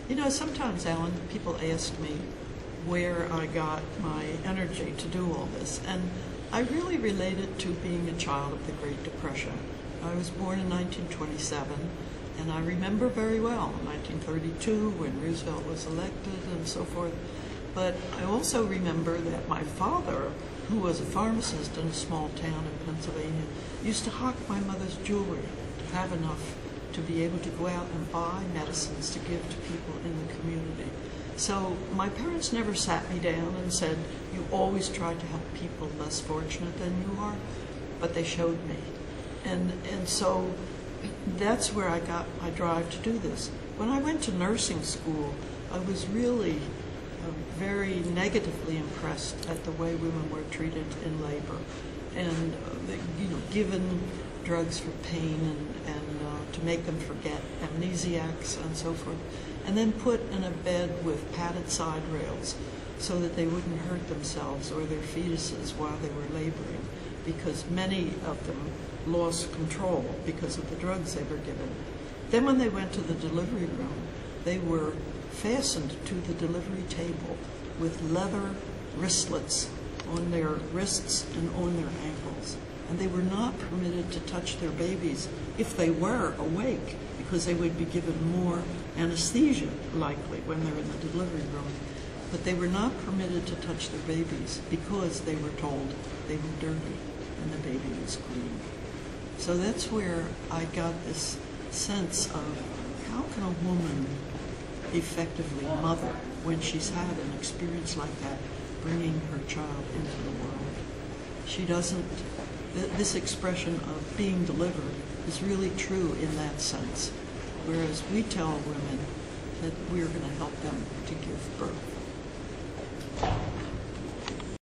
You know, sometimes, Alan, people ask me where I got my energy to do all this, and I really relate it to being a child of the Great Depression. I was born in 1927, and I remember very well 1932 when Roosevelt was elected and so forth. But I also remember that my father, who was a pharmacist in a small town in Pennsylvania, used to hawk my mother's jewelry to have enough to be able to go out and buy medicines to give to people in the community. So my parents never sat me down and said, you always try to help people less fortunate than you are, but they showed me. And so that's where I got my drive to do this. When I went to nursing school, I was really very negatively impressed at the way women were treated in labor, and given drugs for pain and to make them forget, amnesiacs and so forth, and then put in a bed with padded side rails so that they wouldn't hurt themselves or their fetuses while they were laboring, because many of them lost control because of the drugs they were given. Then when they went to the delivery room, they were fastened to the delivery table with leather wristlets on their wrists and on their ankles. And they were not permitted to touch their babies if they were awake, because they would be given more anesthesia, likely, when they're in the delivery room. But they were not permitted to touch their babies because they were told they were dirty and the baby was clean. So that's where I got this sense of how can a woman effectively mother when she's had an experience like that, bringing her child into the world. She doesn't, this expression of being delivered is really true in that sense, whereas we tell women that we're going to help them to give birth.